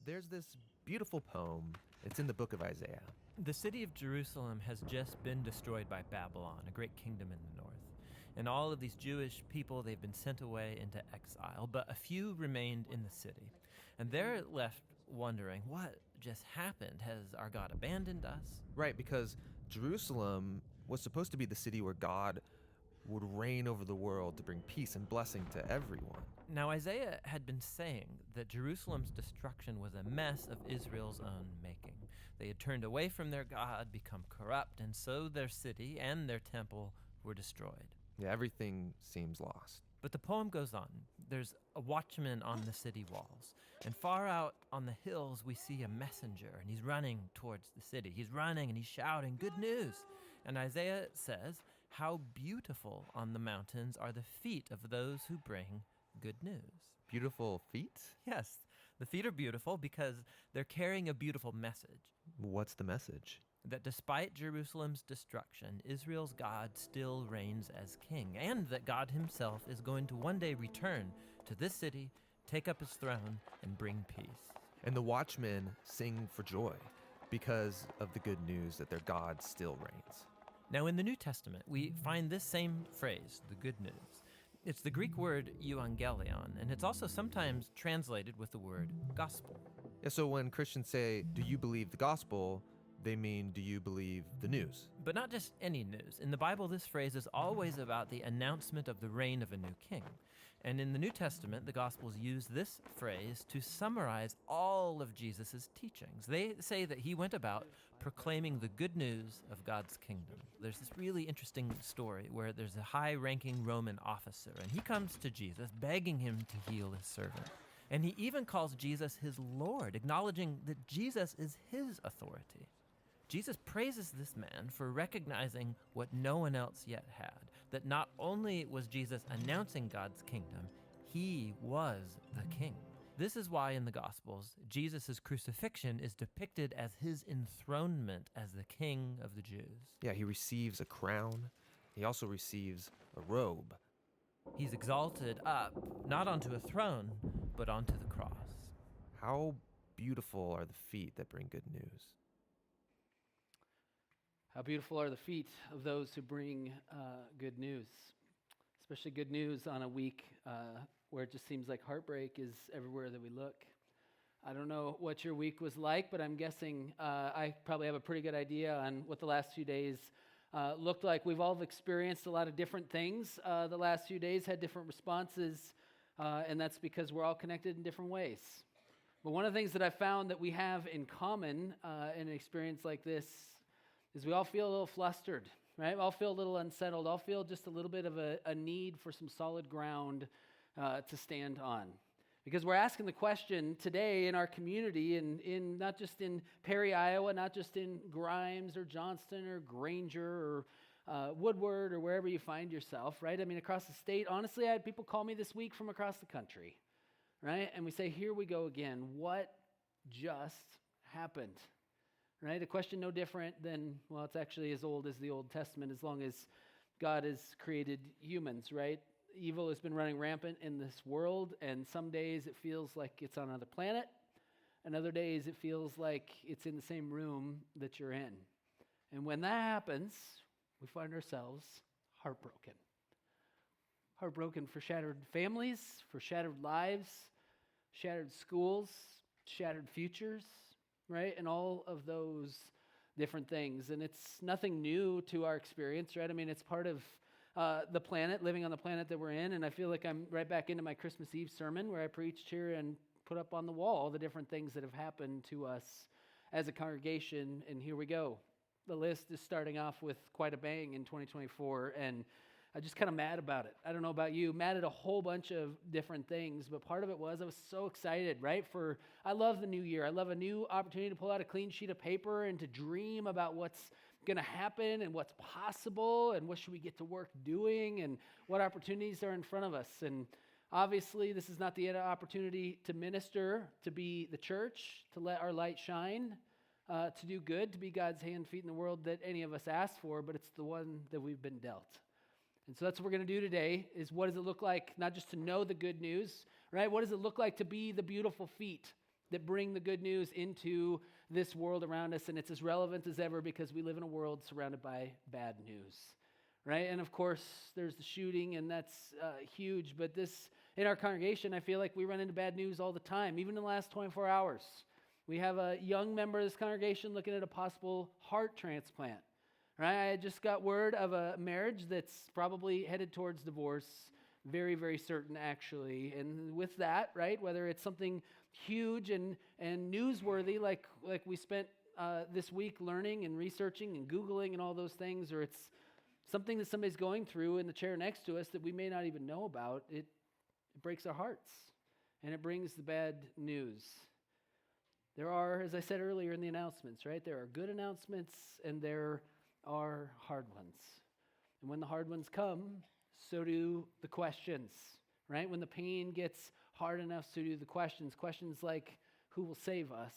there's this beautiful poem. It's in the book of Isaiah. The city of Jerusalem has just been destroyed by Babylon, a great kingdom in the north. And all of these Jewish people, they've been sent away into exile, but a few remained in the city. And they're left wondering, what just happened? Has our God abandoned us? Right, because Jerusalem was supposed to be the city where God would reign over the world to bring peace and blessing to everyone. Now, Isaiah had been saying that Jerusalem's destruction was a mess of Israel's own making. They had turned away from their God, become corrupt, and so their city and their temple were destroyed. Yeah, everything seems lost. But the poem goes on. There's a watchman on the city walls, and far out on the hills we see a messenger, and he's running towards the city. He's running and he's shouting, "Good news!" And Isaiah says, "How beautiful on the mountains are the feet of those who bring good news." Beautiful feet? Yes, the feet are beautiful because they're carrying a beautiful message. What's the message? That despite Jerusalem's destruction, Israel's God still reigns as king, and that God himself is going to one day return to this city, take up his throne, and bring peace. And the watchmen sing for joy because of the good news that their God still reigns. Now, in the New Testament, we find this same phrase, the good news. It's the Greek word euangelion, and it's also sometimes translated with the word gospel. Yeah, so when Christians say, "Do you believe the gospel?" they mean, do you believe the news? But not just any news. In the Bible, this phrase is always about the announcement of the reign of a new king. And in the New Testament, the Gospels use this phrase to summarize all of Jesus' teachings. They say that he went about proclaiming the good news of God's kingdom. There's this really interesting story where there's a high-ranking Roman officer, and he comes to Jesus begging him to heal his servant. And he even calls Jesus his Lord, acknowledging that Jesus is his authority. Jesus praises this man for recognizing what no one else yet had, that not only was Jesus announcing God's kingdom, he was the king. This is why in the Gospels, Jesus' crucifixion is depicted as his enthronement as the king of the Jews. Yeah, he receives a crown. He also receives a robe. He's exalted up, not onto a throne, but onto the cross. How beautiful are the feet that bring good news. How beautiful are the feet of those who bring good news, especially good news on a week where it just seems like heartbreak is everywhere that we look. I don't know what your week was like, but I'm guessing I probably have a pretty good idea on what the last few days looked like. We've all experienced a lot of different things the last few days, had different responses, and that's because we're all connected in different ways. But one of the things that I found that we have in common in an experience like this is we all feel a little flustered, right? We all feel a little unsettled. All feel just a little bit of a need for some solid ground to stand on. Because we're asking the question today in our community, and in not just in Perry, Iowa, not just in Grimes or Johnston or Granger or Woodward or wherever you find yourself, right? I mean, across the state. Honestly, I had people call me this week from across the country, right? And we say, here we go again. What just happened? Right? A question no different than, well, it's actually as old as the Old Testament, as long as God has created humans, right? Evil has been running rampant in this world, and some days it feels like it's on another planet, and other days it feels like it's in the same room that you're in. And when that happens, we find ourselves heartbroken. Heartbroken for shattered families, for shattered lives, shattered schools, shattered futures, right? And all of those different things. And it's nothing new to our experience, right? I mean, it's part of the planet, living on the planet that we're in. And I feel like I'm right back into my Christmas Eve sermon where I preached here and put up on the wall all the different things that have happened to us as a congregation. And here we go. The list is starting off with quite a bang in 2024. And I'm just kind of mad about it. I don't know about you, mad at a whole bunch of different things, but part of it was I was so excited, right? I love the new year. I love a new opportunity to pull out a clean sheet of paper and to dream about what's going to happen and what's possible and what should we get to work doing and what opportunities are in front of us. And obviously, this is not the opportunity to minister, to be the church, to let our light shine, to do good, to be God's hand, feet in the world that any of us asked for, but it's the one that we've been dealt. And so that's what we're going to do today is what does it look like not just to know the good news, right? What does it look like to be the beautiful feet that bring the good news into this world around us, and it's as relevant as ever because we live in a world surrounded by bad news, right? And of course, there's the shooting, and that's huge, but in our congregation, I feel like we run into bad news all the time, even in the last 24 hours. We have a young member of this congregation looking at a possible heart transplant, right? I just got word of a marriage that's probably headed towards divorce, very, very certain, actually. And with that, right, whether it's something huge and newsworthy, like we spent this week learning and researching and Googling and all those things, or it's something that somebody's going through in the chair next to us that we may not even know about, it breaks our hearts, and it brings the bad news. There are, as I said earlier in the announcements, right, there are good announcements and there are hard ones. And when the hard ones come, so do the questions, right? When the pain gets hard enough, so do the questions. Questions like, who will save us?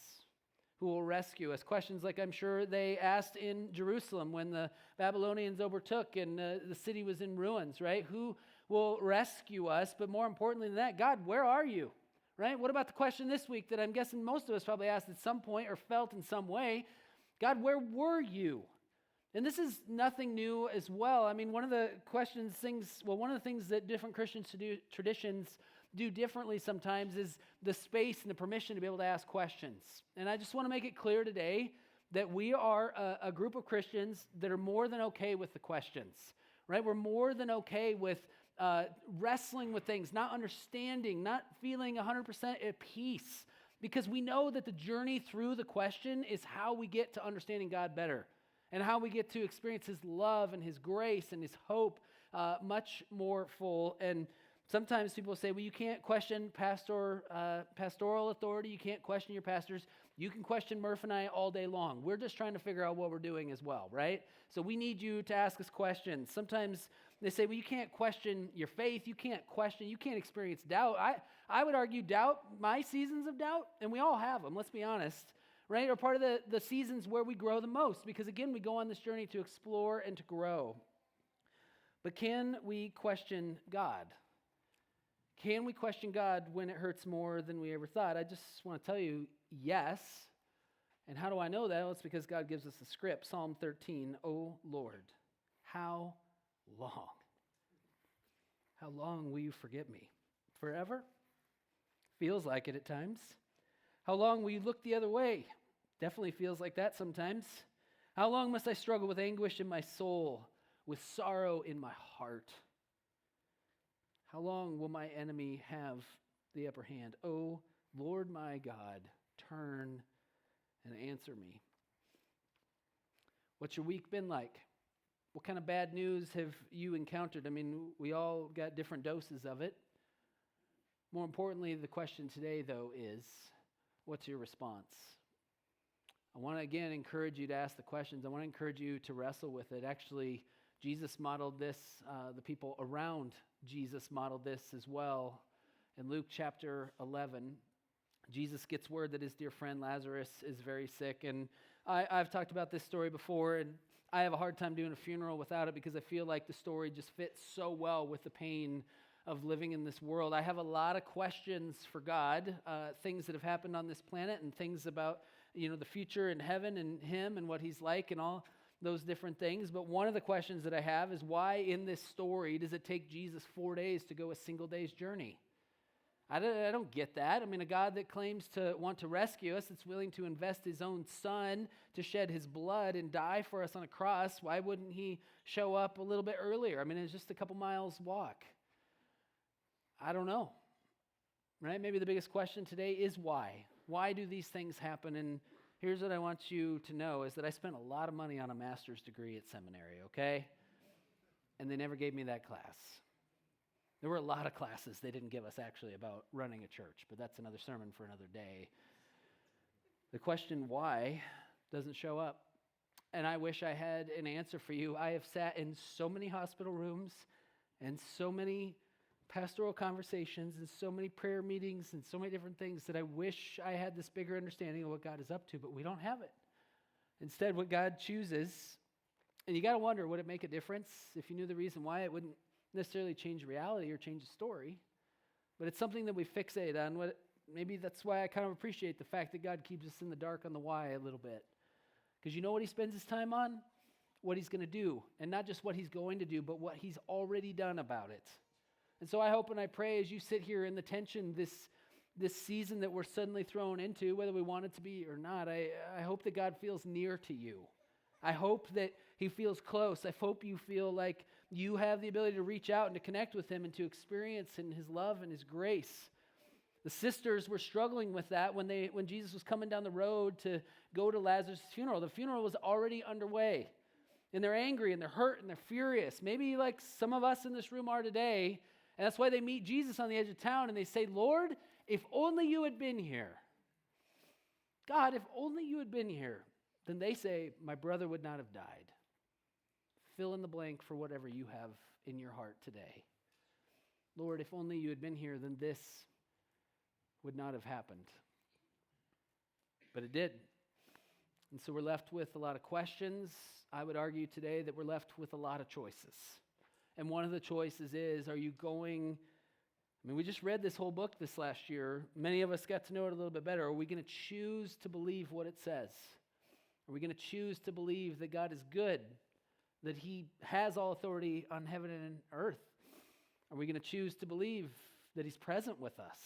Who will rescue us? Questions like I'm sure they asked in Jerusalem when the Babylonians overtook and the city was in ruins, right? Who will rescue us? But more importantly than that, God, where are you? Right? What about the question this week that I'm guessing most of us probably asked at some point or felt in some way? God, where were you? And this is nothing new as well. I mean, one of the things that different Christian traditions do differently sometimes is the space and the permission to be able to ask questions. And I just want to make it clear today that we are a group of Christians that are more than okay with the questions, right? We're more than okay with wrestling with things, not understanding, not feeling 100% at peace, because we know that the journey through the question is how we get to understanding God better and how we get to experience His love and His grace and His hope much more full. And sometimes people say, well, you can't question pastoral authority, you can't question your pastors. You can question Murph and I all day long. We're just trying to figure out what we're doing as well, right? So we need you to ask us questions. Sometimes they say, well, you can't question your faith. You can't experience doubt. I would argue doubt, my seasons of doubt, and we all have them, let's be honest, right, are part of the seasons where we grow the most because, again, we go on this journey to explore and to grow. But can we question God? Can we question God when it hurts more than we ever thought? I just want to tell you, yes. And how do I know that? Well, it's because God gives us the script. Psalm 13, O Lord, how long? How long will you forget me? Forever? Feels like it at times. How long will you look the other way? Definitely feels like that sometimes. How long must I struggle with anguish in my soul, with sorrow in my heart? How long will my enemy have the upper hand? Oh, Lord my God, turn and answer me. What's your week been like? What kind of bad news have you encountered? I mean, we all got different doses of it. More importantly, the question today, though, is, what's your response? I want to, again, encourage you to ask the questions. I want to encourage you to wrestle with it. Actually, Jesus modeled this. The people around Jesus modeled this as well. In Luke chapter 11, Jesus gets word that his dear friend Lazarus is very sick. And I've talked about this story before, and I have a hard time doing a funeral without it because I feel like the story just fits so well with the pain of living in this world. I have a lot of questions for God, things that have happened on this planet and things about, the future in heaven and Him and what He's like and all those different things. But one of the questions that I have is, why in this story does it take Jesus 4 days to go a single day's journey? I don't get that. I mean, a God that claims to want to rescue us, that's willing to invest His own Son to shed His blood and die for us on a cross, why wouldn't He show up a little bit earlier? I mean, it's just a couple miles walk. I don't know, right? Maybe the biggest question today is why? Why do these things happen? And here's what I want you to know is that I spent a lot of money on a master's degree at seminary, okay? And they never gave me that class. There were a lot of classes they didn't give us actually about running a church, but that's another sermon for another day. The question why doesn't show up. And I wish I had an answer for you. I have sat in so many hospital rooms and so many pastoral conversations and so many prayer meetings and so many different things that I wish I had this bigger understanding of what God is up to, but we don't have it. Instead, what God chooses, and you got to wonder, would it make a difference if you knew the reason why? It wouldn't necessarily change reality or change the story, but it's something that we fixate on. maybe that's why I kind of appreciate the fact that God keeps us in the dark on the why a little bit. Because you know what he spends his time on? What he's going to do. And not just what he's going to do, but what he's already done about it. And so I hope and I pray as you sit here in the tension, this season that we're suddenly thrown into, whether we want it to be or not, I hope that God feels near to you. I hope that he feels close. I hope you feel like you have the ability to reach out and to connect with him and to experience in his love and his grace. The sisters were struggling with that when Jesus was coming down the road to go to Lazarus' funeral. The funeral was already underway. And they're angry and they're hurt and they're furious. Maybe like some of us in this room are today. And that's why they meet Jesus on the edge of town and they say, Lord, if only you had been here. God, if only you had been here. Then they say, my brother would not have died. Fill in the blank for whatever you have in your heart today. Lord, if only you had been here, then this would not have happened. But it did. And so we're left with a lot of questions. I would argue today that we're left with a lot of choices. And one of the choices is, are you going, we just read this whole book this last year. Many of us got to know it a little bit better. Are we going to choose to believe what it says? Are we going to choose to believe that God is good, that he has all authority on heaven and earth? Are we going to choose to believe that he's present with us,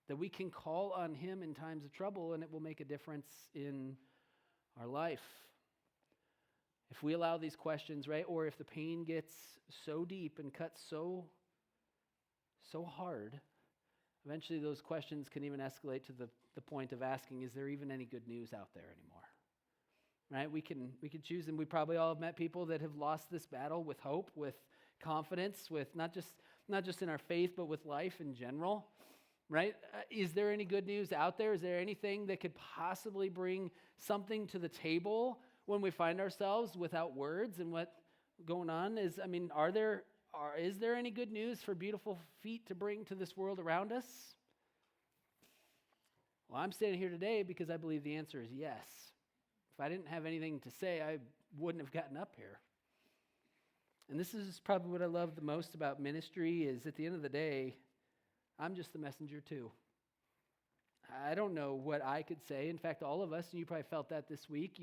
that we can call on him in times of trouble and it will make a difference in our life? If we allow these questions, right, or if the pain gets so deep and cuts so hard, eventually those questions can even escalate to the point of asking, is there even any good news out there anymore? Right? We can choose, and we probably all have met people that have lost this battle with hope, with confidence, with not just in our faith, but with life in general. Right? Is there any good news out there? Is there anything that could possibly bring something to the table when we find ourselves without words and what going on is? Is there any good news for beautiful feet to bring to this world around us? Well, I'm standing here today because I believe the answer is yes. If I didn't have anything to say, I wouldn't have gotten up here. And this is probably what I love the most about ministry is at the end of the day, I'm just the messenger too. I don't know what I could say. In fact, all of us, and you probably felt that this week,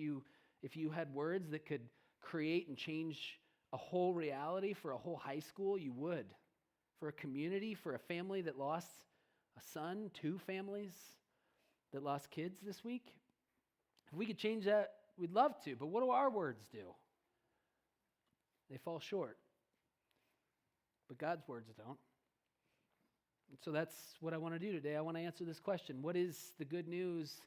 if you had words that could create and change a whole reality for a whole high school, you would. For a community, for a family that lost a son, 2 families that lost kids this week. If we could change that, we'd love to. But what do our words do? They fall short. But God's words don't. And so that's what I want to do today. I want to answer this question. What is the good news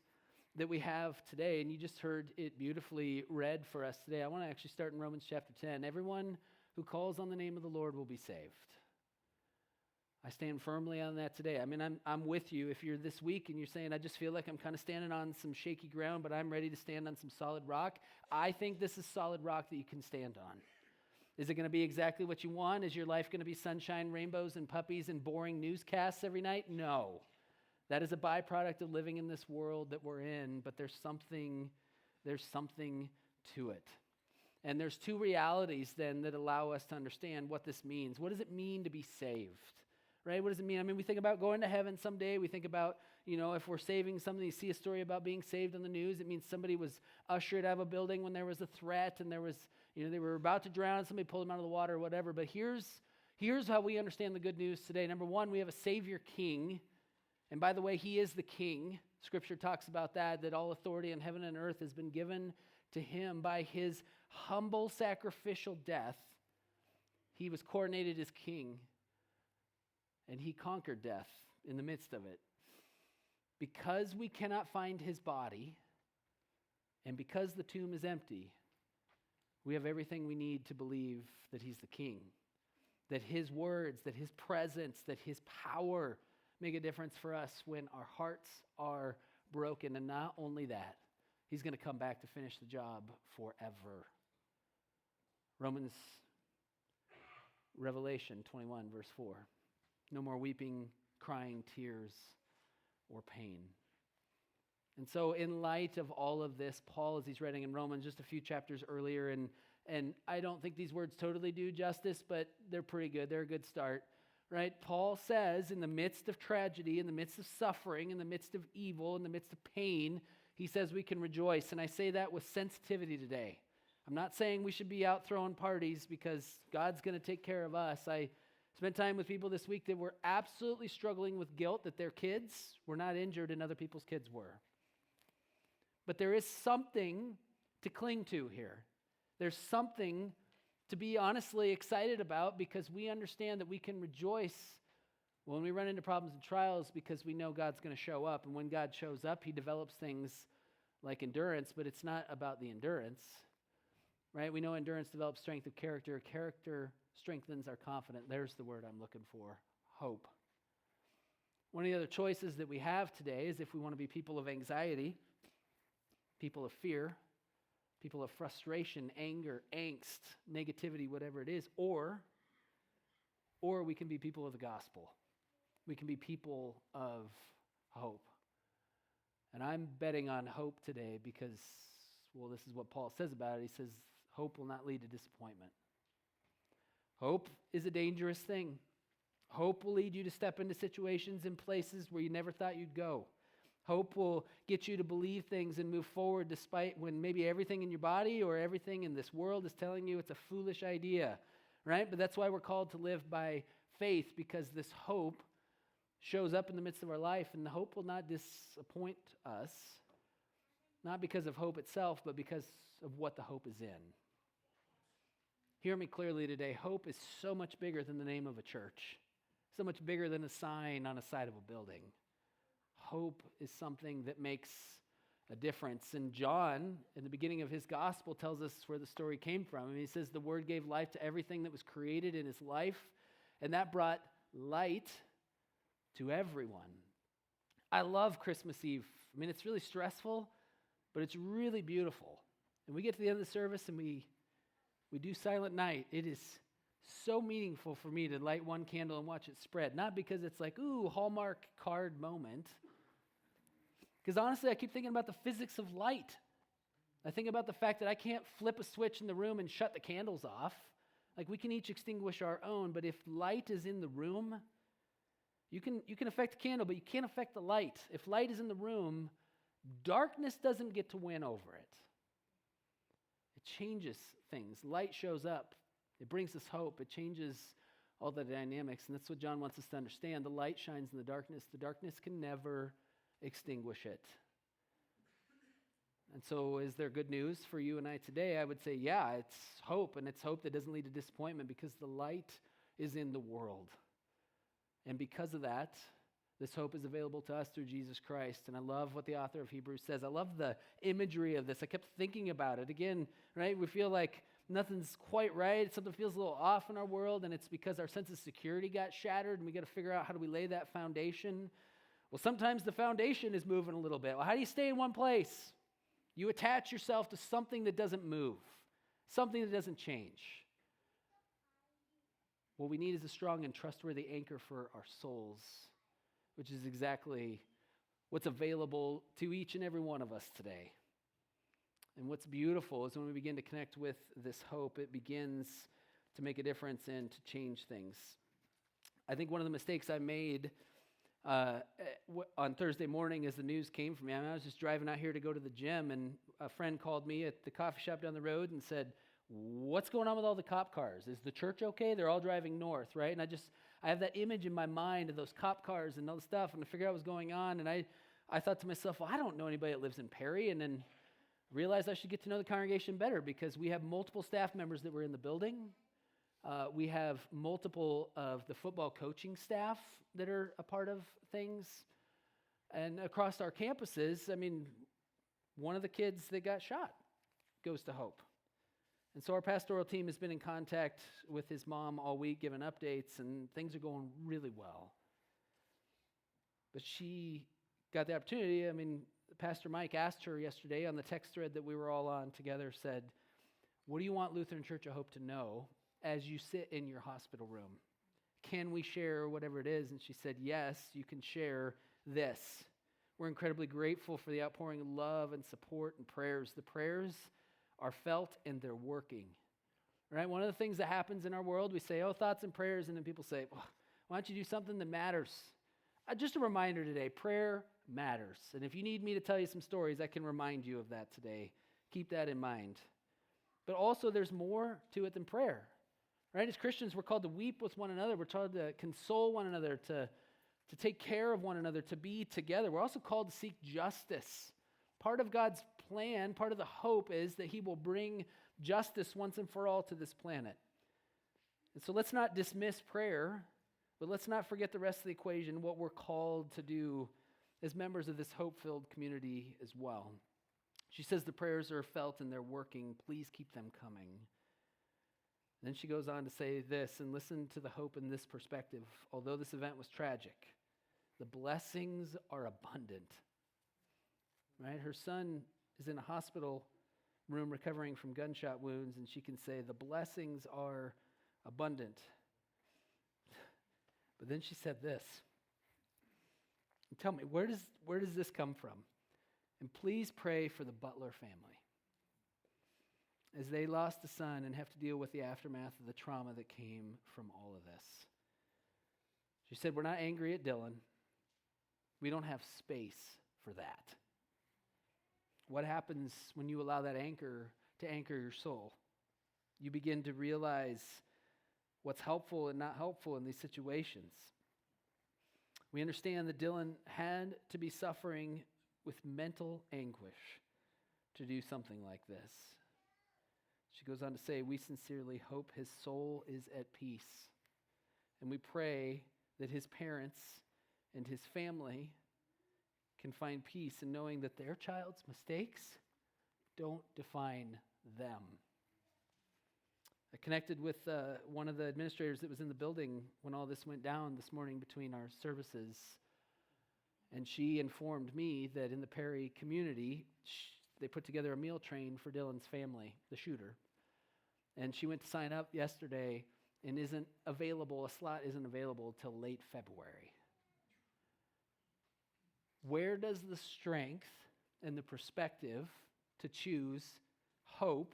that we have today? And you just heard it beautifully read for us today. I want to actually start in Romans chapter 10. Everyone who calls on the name of the Lord will be saved. I stand firmly on that today. I'm with you. If you're this week and you're saying, I just feel like I'm kind of standing on some shaky ground, but I'm ready to stand on some solid rock, I think this is solid rock that you can stand on. Is it going to be exactly what you want? Is your life going to be sunshine, rainbows, and puppies and boring newscasts every night? No. That is a byproduct of living in this world that we're in, but there's something to it. And there's 2 realities then that allow us to understand what this means. What does it mean to be saved? Right? What does it mean? We think about going to heaven someday. We think about, if we're saving something, you see a story about being saved on the news. It means somebody was ushered out of a building when there was a threat and there was, they were about to drown. Somebody pulled them out of the water or whatever. But here's how we understand the good news today. Number 1, we have a Savior King. And by the way, he is the King. Scripture talks about that all authority in heaven and earth has been given to him by his humble sacrificial death. He was coronated as king. And he conquered death in the midst of it. Because we cannot find his body, and because the tomb is empty, we have everything we need to believe that he's the king. That his words, that his presence, that his power make a difference for us when our hearts are broken. And not only that, he's going to come back to finish the job forever. Revelation 21, verse 4. No more weeping, crying, tears, or pain. And so in light of all of this, Paul, as he's writing in Romans just a few chapters earlier, and I don't think these words totally do justice, but they're pretty good. They're a good start. right? Paul says in the midst of tragedy, in the midst of suffering, in the midst of evil, in the midst of pain, he says we can rejoice. And I say that with sensitivity today. I'm not saying we should be out throwing parties because God's going to take care of us. I spent time with people this week that were absolutely struggling with guilt that their kids were not injured and other people's kids were. But there is something to cling to here. There's something to be honestly excited about because we understand that we can rejoice when we run into problems and trials because we know God's going to show up. And when God shows up, he develops things like endurance, but it's not about the endurance, right? We know endurance develops strength of character. Character strengthens our confidence. There's the word I'm looking for, hope. One of the other choices that we have today is if we want to be people of anxiety, people of fear, people of frustration, anger, angst, negativity, whatever it is, or we can be people of the gospel. We can be people of hope. And I'm betting on hope today because, well, this is what Paul says about it. He says, hope will not lead to disappointment. Hope is a dangerous thing. Hope will lead you to step into situations and places where you never thought you'd go. Hope will get you to believe things and move forward despite when maybe everything in your body or everything in this world is telling you it's a foolish idea, right? But that's why we're called to live by faith, because this hope shows up in the midst of our life, and the hope will not disappoint us, not because of hope itself, but because of what the hope is in. Hear me clearly today. Hope is so much bigger than the name of a church, so much bigger than a sign on a side of a building. Hope is something that makes a difference. And John, in the beginning of his gospel, tells us where the story came from. And he says the Word gave life to everything that was created in his life, and that brought light to everyone. I love Christmas Eve. I mean, it's really stressful, but it's really beautiful. And we get to the end of the service and we do Silent Night. It is so meaningful for me to light one candle and watch it spread. Not because it's like, ooh, Hallmark card moment. Because honestly, I keep thinking about the physics of light. I think about the fact that I can't flip a switch in the room and shut the candles off. Like, we can each extinguish our own, but if light is in the room, you can affect the candle, but you can't affect the light. If light is in the room, darkness doesn't get to win over it. It changes things. Light shows up. It brings us hope. It changes all the dynamics, and that's what John wants us to understand. The light shines in the darkness. The darkness can never extinguish it. And so is there good news for you and I today? I would say, yeah, it's hope, and it's hope that doesn't lead to disappointment because the light is in the world. And because of that, this hope is available to us through Jesus Christ. And I love what the author of Hebrews says. I love the imagery of this. I kept thinking about it. Again, right, we feel like nothing's quite right. Something feels a little off in our world, and it's because our sense of security got shattered, and we got to figure out how do we lay that foundation. Well, sometimes the foundation is moving a little bit. Well, how do you stay in one place? You attach yourself to something that doesn't move, something that doesn't change. What we need is a strong and trustworthy anchor for our souls, which is exactly what's available to each and every one of us today. And what's beautiful is when we begin to connect with this hope, it begins to make a difference and to change things. I think one of the mistakes I made on Thursday morning as the news came for me, I was just driving out here to go to the gym, and a friend called me at the coffee shop down the road and said, what's going on with all the cop cars? Is the church okay? They're all driving north, right? And I have that image in my mind of those cop cars and all the stuff, and I figured out what was going on, and I thought to myself, well, I don't know anybody that lives in Perry, and then realized I should get to know the congregation better because we have multiple staff members that were in the building. We have multiple of the football coaching staff that are a part of things. And across our campuses, I mean, one of the kids that got shot goes to Hope. And so our pastoral team has been in contact with his mom all week, giving updates, and things are going really well. But she got the opportunity. I mean, Pastor Mike asked her yesterday on the text thread that we were all on together, said, what do you want Lutheran Church of Hope to know as you sit in your hospital room? Can we share whatever it is? And she said, yes, you can share this. We're incredibly grateful for the outpouring of love and support and prayers. The prayers are felt and they're working. Right? One of the things that happens in our world, we say, oh, thoughts and prayers, and then people say, well, Why don't you do something that matters? Just a reminder today, prayer matters. And if you need me to tell you some stories, I can remind you of that today. Keep that in mind. But also there's more to it than prayer. Right? As Christians, we're called to weep with one another. We're told to console one another, to take care of one another, to be together. We're also called to seek justice. Part of God's plan, part of the hope is that he will bring justice once and for all to this planet. And so let's not dismiss prayer, but let's not forget the rest of the equation, what we're called to do as members of this hope-filled community as well. She says the prayers are felt and they're working. Please keep them coming. Then she goes on to say this, and listen to the hope in this perspective. Although this event was tragic, the blessings are abundant. Right? Her son is in a hospital room recovering from gunshot wounds, and she can say the blessings are abundant. But then she said this. Tell me, where does this come from? And please pray for the Butler family as they lost a son and have to deal with the aftermath of the trauma that came from all of this. She said, we're not angry at Dylan. We don't have space for that. What happens when you allow that anchor to anchor your soul? You begin to realize what's helpful and not helpful in these situations. We understand that Dylan had to be suffering with mental anguish to do something like this. She goes on to say, we sincerely hope his soul is at peace. And we pray that his parents and his family can find peace in knowing that their child's mistakes don't define them. I connected with one of the administrators that was in the building when all this went down this morning between our services. And she informed me that in the Perry community, they put together a meal train for Dylan's family, the shooter. And she went to sign up yesterday and a slot isn't available till late February. Where does the strength and the perspective to choose hope,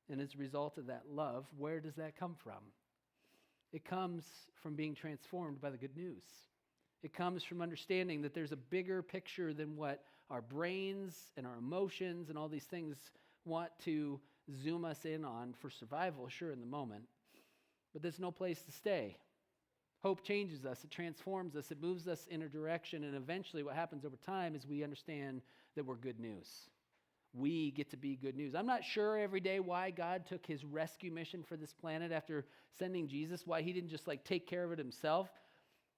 and as a result of that love, where does that come from? It comes from being transformed by the good news. It comes from understanding that there's a bigger picture than what our brains and our emotions and all these things want to zoom us in on for survival, sure, in the moment. But there's no place to stay. Hope changes us. It transforms us. It moves us in a direction. And eventually what happens over time is we understand that we're good news. We get to be good news. I'm not sure every day why God took his rescue mission for this planet after sending Jesus, why he didn't just take care of it himself.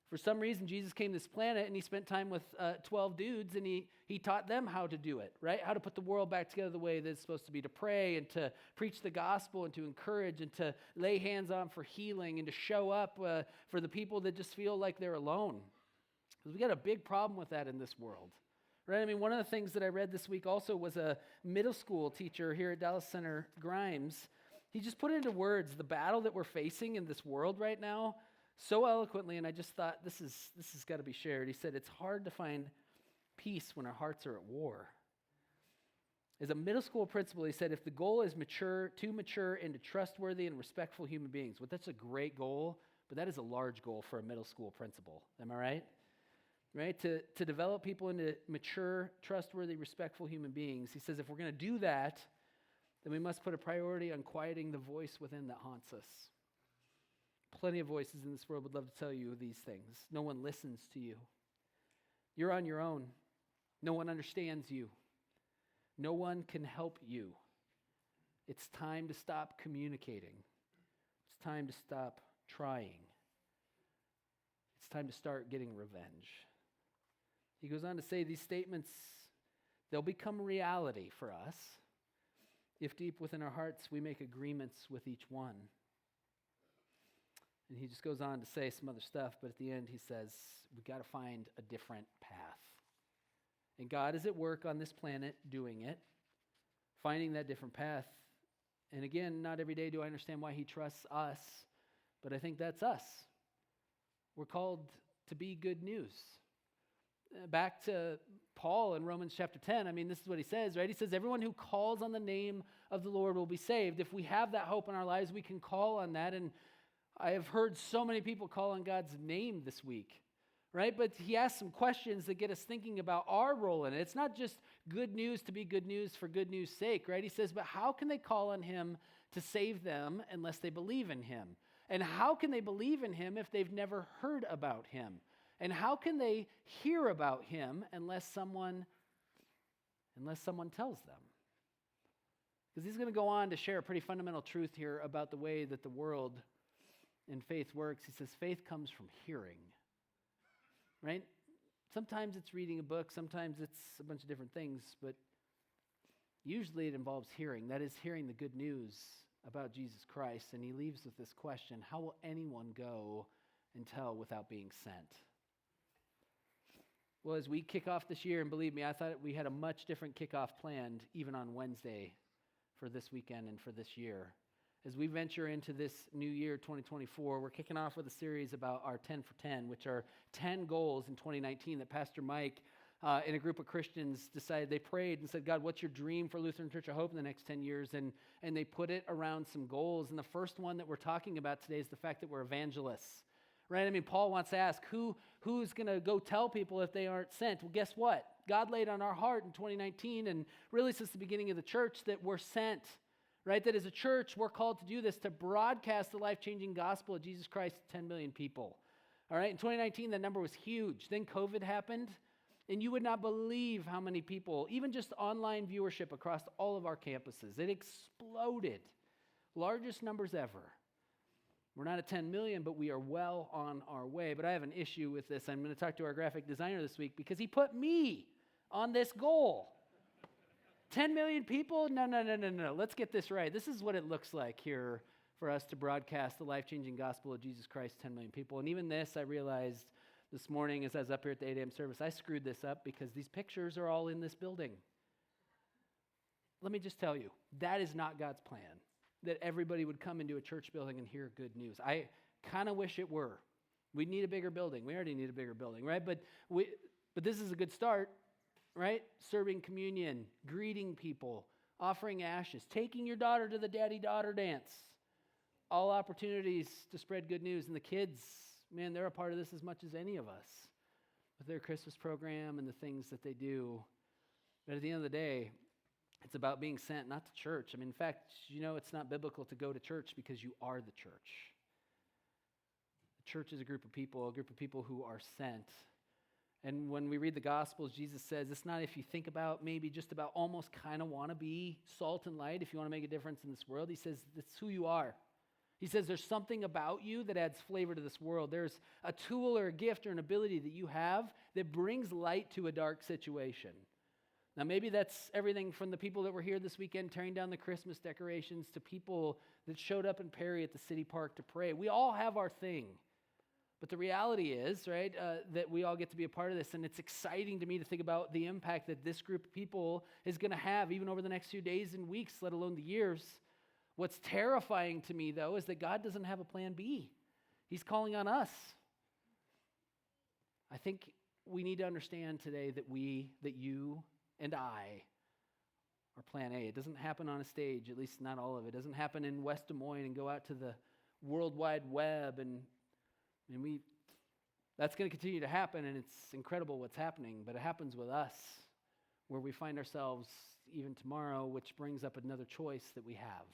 For some reason, Jesus came to this planet and he spent time with 12 dudes and he taught them how to do it, right? How to put the world back together the way that it's supposed to be, to pray and to preach the gospel and to encourage and to lay hands on for healing and to show up for the people that just feel like they're alone. Because we got a big problem with that in this world, right? I mean, one of the things that I read this week also was a middle school teacher here at Dallas Center, Grimes. He just put into words the battle that we're facing in this world right now so eloquently, and I just thought, this has got to be shared. He said, it's hard to find peace when our hearts are at war. As a middle school principal, he said, if the goal is to mature into trustworthy and respectful human beings, well, that's a great goal, but that is a large goal for a middle school principal. Am I right? Right? To develop people into mature, trustworthy, respectful human beings. He says, if we're going to do that, then we must put a priority on quieting the voice within that haunts us. Plenty of voices in this world would love to tell you these things. No one listens to you. You're on your own. No one understands you. No one can help you. It's time to stop communicating. It's time to stop trying. It's time to start getting revenge. He goes on to say these statements, they'll become reality for us if deep within our hearts we make agreements with each one. And he just goes on to say some other stuff, but at the end he says, we've got to find a different path. And God is at work on this planet doing it, finding that different path. And again, not every day do I understand why he trusts us, but I think that's us. We're called to be good news. Back to Paul in Romans chapter 10, I mean, this is what he says, right? He says, everyone who calls on the name of the Lord will be saved. If we have that hope in our lives, we can call on that, and I have heard so many people call on God's name this week, right? But he asks some questions that get us thinking about our role in it. It's not just good news to be good news for good news' sake, right? He says, but how can they call on him to save them unless they believe in him? And how can they believe in him if they've never heard about him? And how can they hear about him unless someone tells them? Because he's going to go on to share a pretty fundamental truth here about the way that the world in faith works. He says faith comes from hearing, right? Sometimes it's reading a book, sometimes it's a bunch of different things, but usually it involves hearing. That is, hearing the good news about Jesus Christ. And he leaves with this question: how will anyone go and tell without being sent? Well, as we kick off this year, and believe me, I thought we had a much different kickoff planned even on Wednesday for this weekend and for this year. As we venture into this new year, 2024, we're kicking off with a series about our 10 for 10, which are 10 goals in 2019 that Pastor Mike and a group of Christians decided. They prayed and said, God, what's your dream for Lutheran Church of Hope in the next 10 years? And they put it around some goals. And the first one that we're talking about today is the fact that we're evangelists, right? I mean, Paul wants to ask, who's going to go tell people if they aren't sent? Well, guess what? God laid on our heart in 2019, and really since the beginning of the church, that we're sent, right? That as a church, we're called to do this, to broadcast the life-changing gospel of Jesus Christ to 10 million people. All right, in 2019, that number was huge. Then COVID happened, and you would not believe how many people, even just online viewership across all of our campuses, it exploded. Largest numbers ever. We're not at 10 million, but we are well on our way. But I have an issue with this. I'm going to talk to our graphic designer this week because he put me on this goal. 10 million people? No. Let's get this right. This is what it looks like here for us to broadcast the life-changing gospel of Jesus Christ to 10 million people. And even this, I realized this morning as I was up here at the 8 a.m. service, I screwed this up because these pictures are all in this building. Let me just tell you, that is not God's plan, that everybody would come into a church building and hear good news. I kind of wish it were. We need a bigger building. We already need a bigger building, right? But this is a good start, right? Serving communion, greeting people, offering ashes, taking your daughter to the daddy-daughter dance. All opportunities to spread good news. And the kids, man, they're a part of this as much as any of us with their Christmas program and the things that they do. But at the end of the day, it's about being sent, not to church. I mean, in fact, it's not biblical to go to church because you are the church. The church is a group of people who are sent. And when we read the Gospels, Jesus says, it's not if you think about, maybe just about almost kind of want to be salt and light, if you want to make a difference in this world. He says, that's who you are. He says, there's something about you that adds flavor to this world. There's a tool or a gift or an ability that you have that brings light to a dark situation. Now, maybe that's everything from the people that were here this weekend tearing down the Christmas decorations to people that showed up in Perry at the city park to pray. We all have our thing. But the reality is, right, that we all get to be a part of this, and it's exciting to me to think about the impact that this group of people is going to have even over the next few days and weeks, let alone the years. What's terrifying to me, though, is that God doesn't have a plan B. He's calling on us. I think we need to understand today that you and I are plan A. It doesn't happen on a stage, at least not all of it. It doesn't happen in West Des Moines and go out to the World Wide Web and that's going to continue to happen, and it's incredible what's happening, but it happens with us where we find ourselves even tomorrow, which brings up another choice that we have.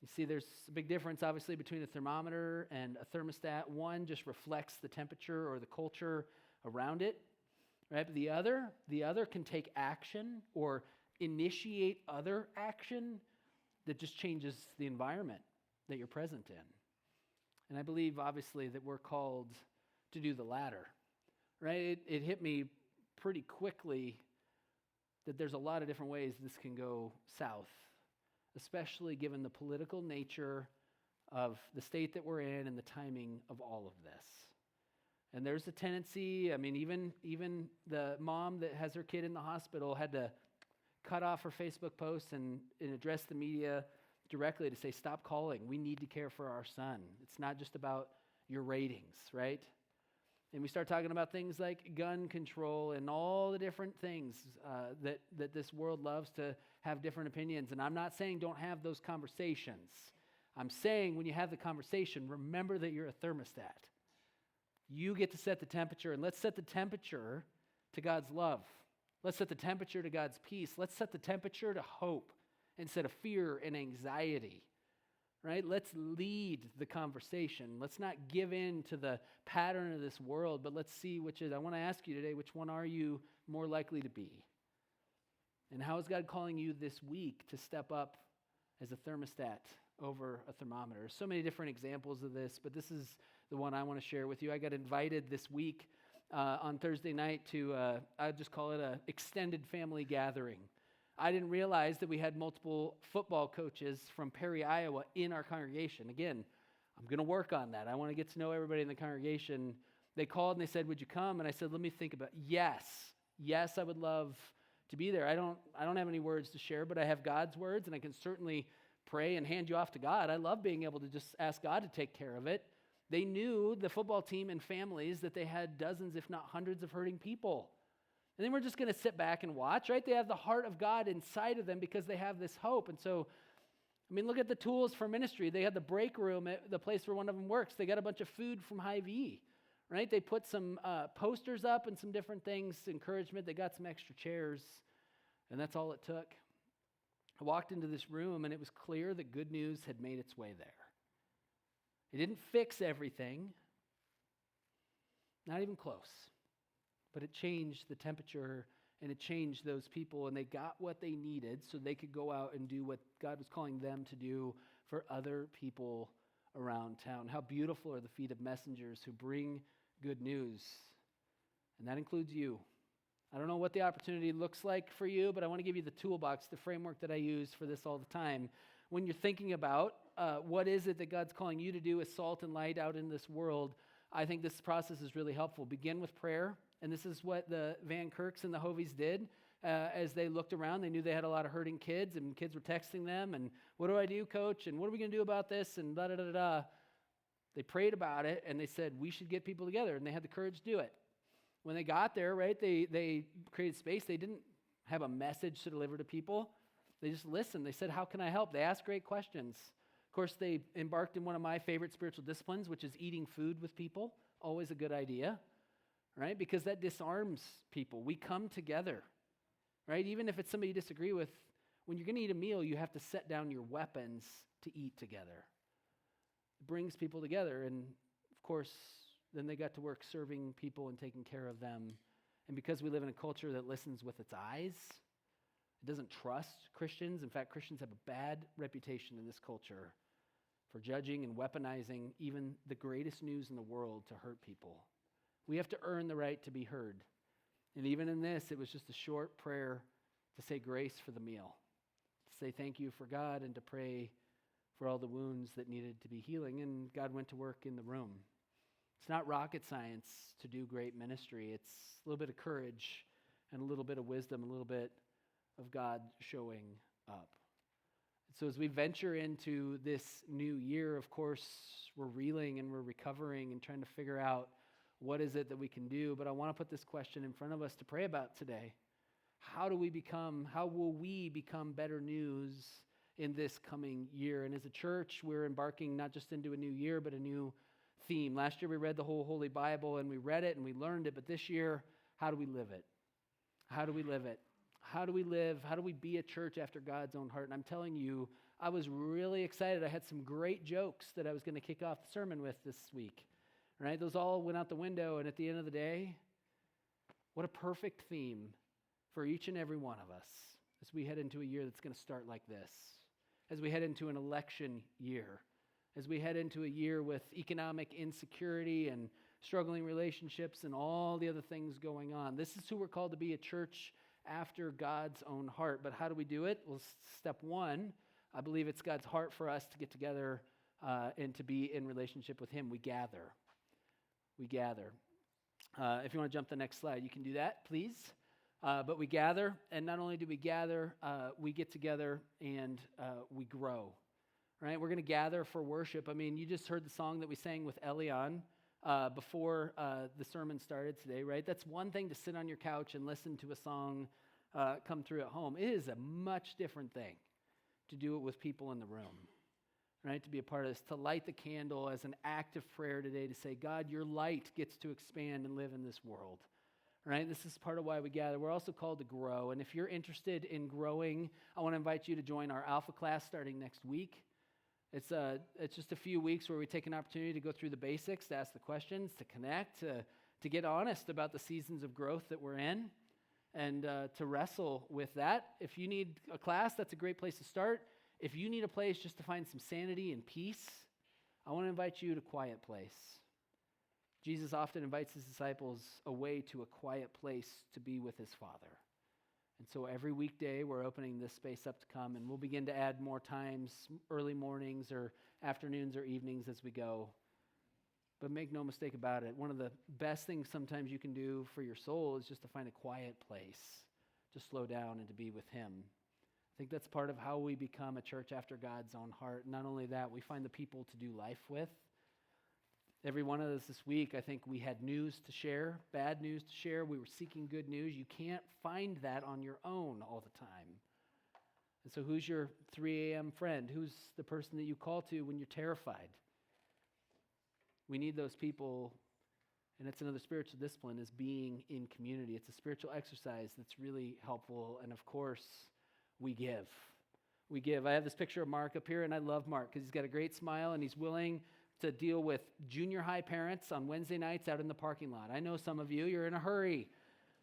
You see, there's a big difference, obviously, between a thermometer and a thermostat. One just reflects the temperature or the culture around it, right? But the other can take action or initiate other action that just changes the environment that you're present in. And I believe, obviously, that we're called to do the latter, right? It hit me pretty quickly that there's a lot of different ways this can go south, especially given the political nature of the state that we're in and the timing of all of this. And there's a tendency, even the mom that has her kid in the hospital had to cut off her Facebook posts and address the media directly to say, stop calling. We need to care for our son. It's not just about your ratings, right? And we start talking about things like gun control and all the different things that this world loves to have different opinions. And I'm not saying don't have those conversations. I'm saying when you have the conversation, remember that you're a thermostat. You get to set the temperature, and let's set the temperature to God's love. Let's set the temperature to God's peace. Let's set the temperature to hope instead of fear and anxiety, right? Let's lead the conversation. Let's not give in to the pattern of this world, but let's see which is. I want to ask you today, which one are you more likely to be? And how is God calling you this week to step up as a thermostat over a thermometer? So many different examples of this, but this is the one I want to share with you. I got invited this week on Thursday night to, I just call it a extended family gathering. I didn't realize that we had multiple football coaches from Perry, Iowa in our congregation. Again, I'm going to work on that. I want to get to know everybody in the congregation. They called and they said, would you come? And I said, let me think about it. Yes, I would love to be there. I don't have any words to share, but I have God's words, and I can certainly pray and hand you off to God. I love being able to just ask God to take care of it. They knew, the football team and families, that they had dozens, if not hundreds, of hurting people. And then we're just going to sit back and watch, right? They have the heart of God inside of them because they have this hope. And so, I mean, look at the tools for ministry. They had the break room at the place where one of them works. They got a bunch of food from Hy-Vee, right? They put some posters up and some different things, encouragement. They got some extra chairs, and that's all it took. I walked into this room, and it was clear that good news had made its way there. It didn't fix everything, not even close, but it changed the temperature, and it changed those people, and they got what they needed so they could go out and do what God was calling them to do for other people around town. How beautiful are the feet of messengers who bring good news, and that includes you. I don't know what the opportunity looks like for you, but I want to give you the toolbox, the framework that I use for this all the time. When you're thinking about what is it that God's calling you to do as salt and light out in this world, I think this process is really helpful. Begin with prayer, and this is what the Van Kirks and the Hovies did. As they looked around, they knew they had a lot of hurting kids, and kids were texting them, and what do I do, coach, and what are we going to do about this, and da-da-da-da-da. They prayed about it, and they said, we should get people together, and they had the courage to do it. When they got there, right, they created space. They didn't have a message to deliver to people. They just listened. They said, how can I help? They asked great questions. Of course, they embarked in one of my favorite spiritual disciplines, which is eating food with people. Always a good idea, right? Because that disarms people. We come together, right? Even if it's somebody you disagree with, when you're going to eat a meal, you have to set down your weapons to eat together. It brings people together, and of course, then they got to work serving people and taking care of them. And because we live in a culture that listens with its eyes, it doesn't trust Christians. In fact, Christians have a bad reputation in this culture for judging and weaponizing even the greatest news in the world to hurt people. We have to earn the right to be heard. And even in this, it was just a short prayer to say grace for the meal, to say thank you for God, and to pray for all the wounds that needed to be healing. And God went to work in the room. It's not rocket science to do great ministry. It's a little bit of courage and a little bit of wisdom, a little bit of God showing up. So as we venture into this new year, of course, we're reeling and we're recovering and trying to figure out what is it that we can do. But I want to put this question in front of us to pray about today. How will we become better news in this coming year? And as a church, we're embarking not just into a new year, but a new theme. Last year we read the whole Holy Bible, and we read it and we learned it, but this year, how do we live it? How do we live it? How do we live? How do we be a church after God's own heart? And I'm telling you, I was really excited. I had some great jokes that I was going to kick off the sermon with this week. Right? Those all went out the window, and at the end of the day, what a perfect theme for each and every one of us as we head into a year that's going to start like this, as we head into an election year, as we head into a year with economic insecurity and struggling relationships and all the other things going on. This is who we're called to be, a church after God's own heart. But how do we do it? Well, step one, I believe it's God's heart for us to get together and to be in relationship with Him. We gather. We gather. If you want to jump to the next slide, you can do that, please. But we gather, and not only do we gather, we get together and we grow. Right? We're going to gather for worship. I mean, you just heard the song that we sang with Elion before the sermon started today, right? That's one thing to sit on your couch and listen to a song come through at home. It is a much different thing to do it with people in the room. right, to be a part of this, to light the candle as an act of prayer today, to say, God, your light gets to expand and live in this world. Right? This is part of why we gather. We're also called to grow. And if you're interested in growing, I want to invite you to join our Alpha class starting next week. It's just a few weeks where we take an opportunity to go through the basics, to ask the questions, to connect, to get honest about the seasons of growth that we're in, and to wrestle with that. If you need a class, that's a great place to start. If you need a place just to find some sanity and peace, I want to invite you to Quiet Place. Jesus often invites his disciples away to a quiet place to be with his Father. And so every weekday, we're opening this space up to come, and we'll begin to add more times, early mornings or afternoons or evenings as we go. But make no mistake about it, one of the best things sometimes you can do for your soul is just to find a quiet place, to slow down and to be with him. I think that's part of how we become a church after God's own heart. Not only that, we find the people to do life with. Every one of us this week, I think we had news to share, bad news to share. We were seeking good news. You can't find that on your own all the time. And so who's your 3 a.m. friend? Who's the person that you call to when you're terrified? We need those people, and it's another spiritual discipline, is being in community. It's a spiritual exercise that's really helpful, and of course, we give. We give. I have this picture of Mark up here, and I love Mark because he's got a great smile, and he's willing to deal with junior high parents on Wednesday nights out in the parking lot. I know some of you, you're in a hurry,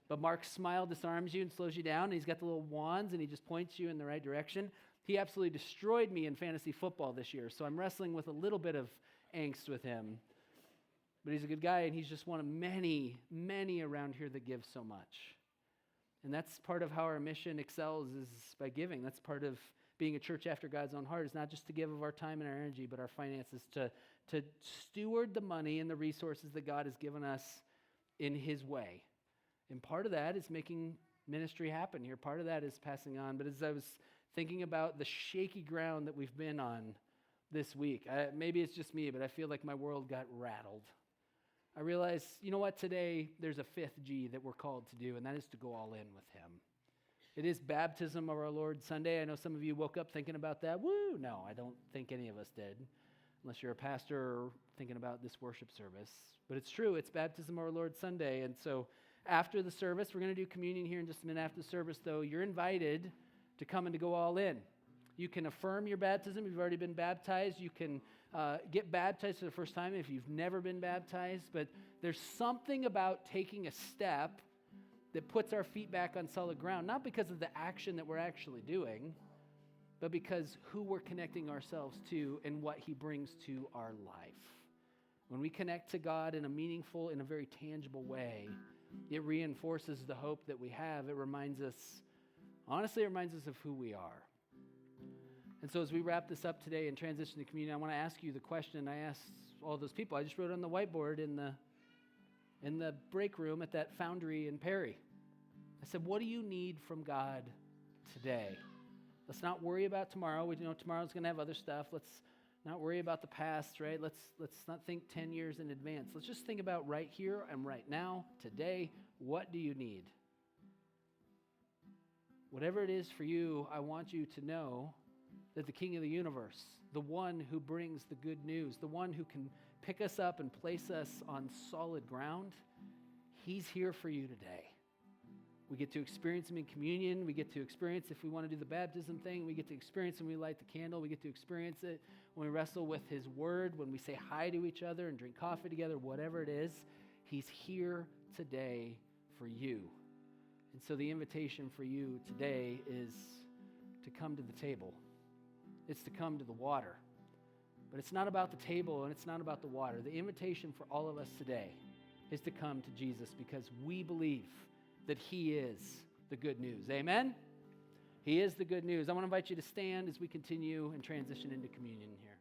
but Mark's smile disarms you and slows you down, and he's got the little wands, and he just points you in the right direction. He absolutely destroyed me in fantasy football this year, so I'm wrestling with a little bit of angst with him. But he's a good guy, and he's just one of many, many around here that give so much. And that's part of how our mission excels, is by giving. That's part of being a church after God's own heart, is not just to give of our time and our energy, but our finances, to steward the money and the resources that God has given us in his way. And part of that is making ministry happen here. Part of that is passing on. But as I was thinking about the shaky ground that we've been on this week, maybe it's just me, but I feel like my world got rattled. I realized, you know what, today there's a 5th G that we're called to do, and that is to go all in with him. It is baptism of our Lord Sunday. I know some of you woke up thinking about that. Woo! No, I don't think any of us did, unless you're a pastor or thinking about this worship service. But it's true, it's baptism of our Lord Sunday. And so after the service, we're going to do communion here in just a minute. After the service, though, you're invited to come and to go all in. You can affirm your baptism if you've already been baptized. You can get baptized for the first time if you've never been baptized. But there's something about taking a step that puts our feet back on solid ground, not because of the action that we're actually doing, but because who we're connecting ourselves to and what he brings to our life. When we connect to God in a meaningful, in a very tangible way, it reinforces the hope that we have. It reminds us, honestly, it reminds us of who we are. And so as we wrap this up today and transition to communion, I want to ask you the question I asked all those people. I just wrote on the whiteboard in the break room at that foundry in Perry. I said, what do you need from God today? Let's not worry about tomorrow. We know tomorrow's going to have other stuff. Let's not worry about the past, right? Let's not think 10 years in advance. Let's just think about right here and right now, today. What do you need? Whatever it is for you, I want you to know that the King of the universe, the one who brings the good news, the one who can pick us up and place us on solid ground, he's here for you today. We get to experience him in communion. We get to experience, if we want to do the baptism thing, we get to experience when we light the candle. We get to experience it when we wrestle with his word, when we say hi to each other and drink coffee together, whatever it is. He's here today for you. And so the invitation for you today is to come to the table. It's to come to the water. But it's not about the table and it's not about the water. The invitation for all of us today is to come to Jesus because we believe that he is the good news. Amen? He is the good news. I want to invite you to stand as we continue and transition into communion here.